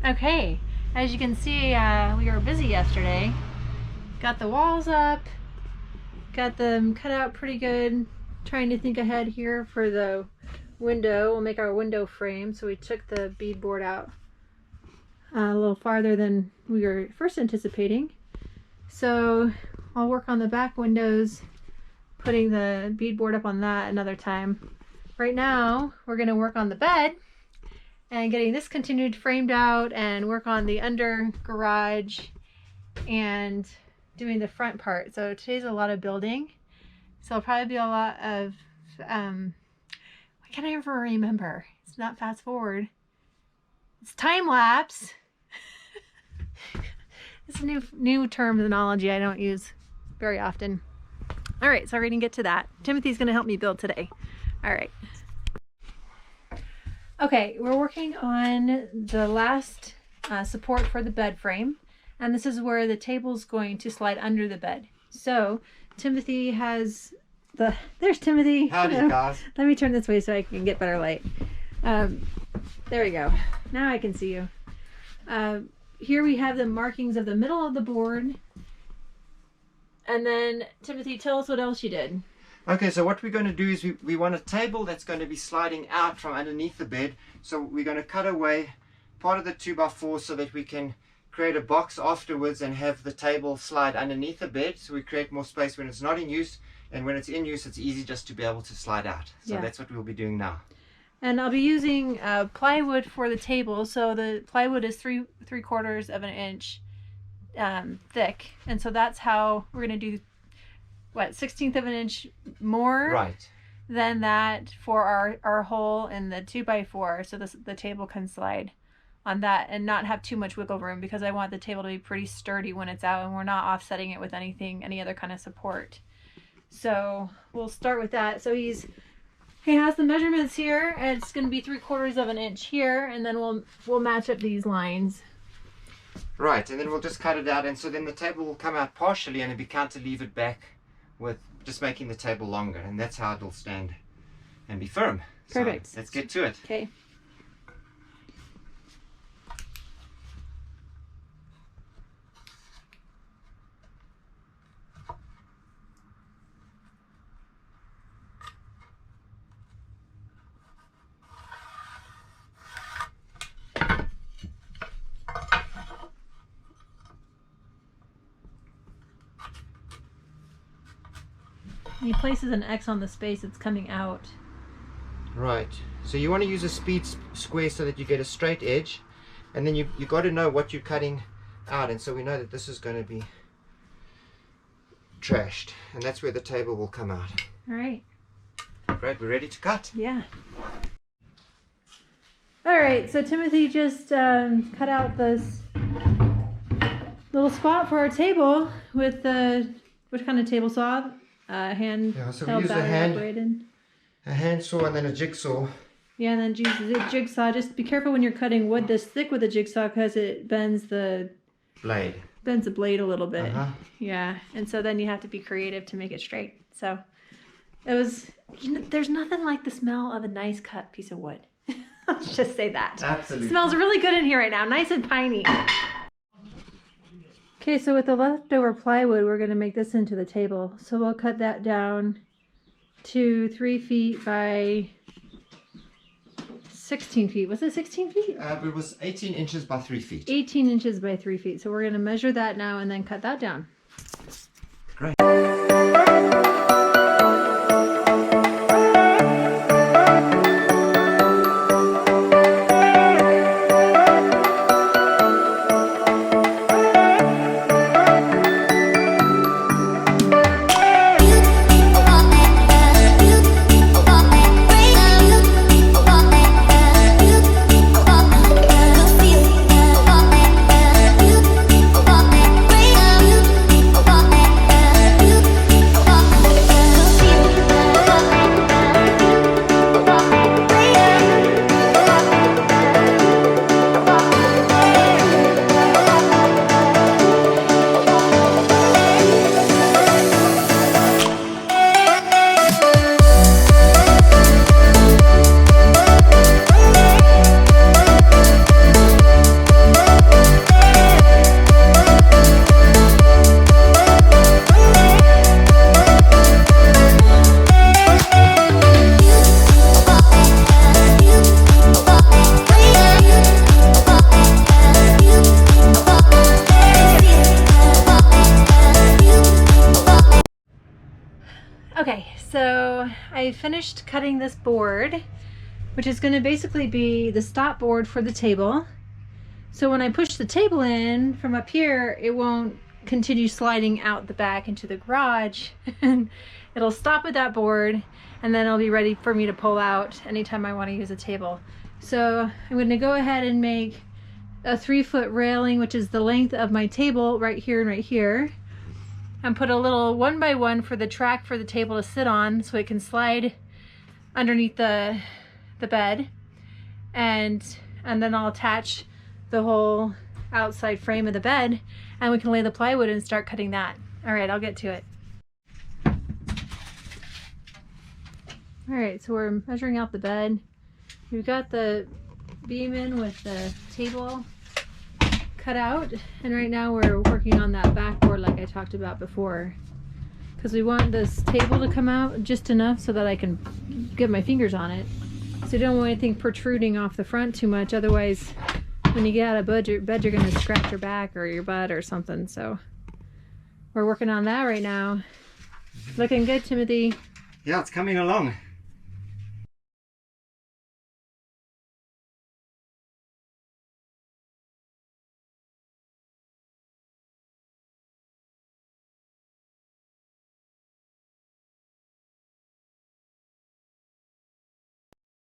Okay, as you can see, we were busy yesterday. Got the walls up, got them cut out pretty good. Trying to think ahead here for the window. We'll make our window frame. So we took the beadboard out a little farther than we were first anticipating. So I'll work on the back windows, putting the beadboard up on that another time. Right now, we're going to work on the bed and getting this continued framed out and work on the under garage and doing the front part. So today's a lot of building. So it'll probably be a lot of, I can't ever remember. It's not fast forward. It's time lapse. It's a new terminology I don't use very often. All right, so we're gonna get to that. Timothy's gonna help me build today. All right. Okay, we're working on the last support for the bed frame, and this is where the table's going to slide under the bed. So Timothy has there's Timothy. Howdy, guys. Let me turn this way so I can get better light. There we go. Now I can see you. Here we have the markings of the middle of the board. And then, Timothy, tell us what else you did. Okay, so what we're going to do is we want a table that's going to be sliding out from underneath the bed. So we're going to cut away part of the 2x4 so that we can create a box afterwards and have the table slide underneath the bed. So we create more space when it's not in use. And when it's in use, it's easy just to be able to slide out. So that's what we'll be doing now. And I'll be using plywood for the table. So the plywood is 3/4 of an inch thick. And so that's how we're going to do, what, 1/16 of an inch more than that for our hole in the 2x4. So the table can slide on that and not have too much wiggle room, because I want the table to be pretty sturdy when it's out and we're not offsetting it with any other kind of support. So we'll start with that. So he has the measurements here, and it's going to be 3/4 of an inch here, and then we'll match up these lines. Right, and then we'll just cut it out, and so then the table will come out partially, and it'll be cantilevered back with just making the table longer, and that's how it'll stand and be firm. Perfect. So let's get to it. Okay. He places an X on the space that's coming out. Right. So you want to use a speed square so that you get a straight edge, and then you got to know what you're cutting out, and so we know that this is going to be trashed, and that's where the table will come out. All right. Great. We're ready to cut. Yeah. All right. So Timothy just cut out this little spot for our table with the what kind of table saw? Hand so we use a hand saw and then a jigsaw. Yeah, and then use the jigsaw. Just be careful when you're cutting wood this thick with a jigsaw, because it bends the blade. Bends the blade a little bit. Yeah, and so then you have to be creative to make it straight. So it was. There's nothing like the smell of a nice cut piece of wood. Let's just say that. Absolutely. It smells really good in here right now. Nice and piney. Okay, so with the leftover plywood, we're going to make this into the table. So we'll cut that down to 3 feet by 16 feet. Was it 16 feet? It was 18 inches by 3 feet. 18 inches by 3 feet. So we're going to measure that now and then cut that down. Great. finished cutting this board, which is going to basically be the stop board for the table. So when I push the table in from up here, it won't continue sliding out the back into the garage. And it'll stop at that board, and then it'll be ready for me to pull out anytime I want to use a table. So I'm going to go ahead and make a 3-foot railing, which is the length of my table right here and right here, and put a little 1x1 for the track for the table to sit on so it can slide underneath the bed, and then I'll attach the whole outside frame of the bed, and we can lay the plywood and start cutting that. All right, I'll get to it. All right, so we're measuring out the bed. We've got the beam in with the table cut out, and right now we're working on that backboard like I talked about before, because we want this table to come out just enough so that I can get my fingers on it. So you don't want anything protruding off the front too much, otherwise when you get out of bed you're going to scratch your back or your butt or something. So we're working on that right now. Looking good, Timothy. Yeah, it's coming along.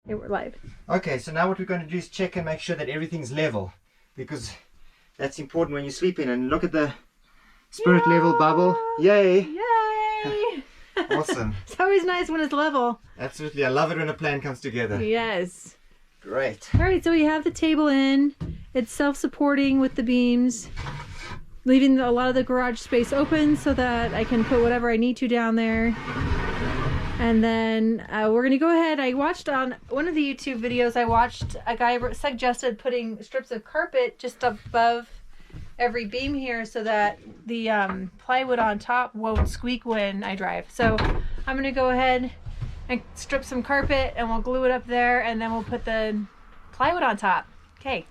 Yeah, we're live. Okay, so now what we're going to do is check and make sure that everything's level, because that's important when you're sleeping. And look at the spirit level bubble. Yay! Yay! Awesome. It's always nice when it's level. Absolutely, I love it when a plan comes together. Yes. Great. All right, so we have the table in. It's self-supporting with the beams, leaving a lot of the garage space open so that I can put whatever I need to down there. And then we're gonna go ahead. I watched on one of the YouTube videos, I watched a guy suggested putting strips of carpet just above every beam here so that the plywood on top won't squeak when I drive. So I'm gonna go ahead and strip some carpet and we'll glue it up there, and then we'll put the plywood on top. Okay.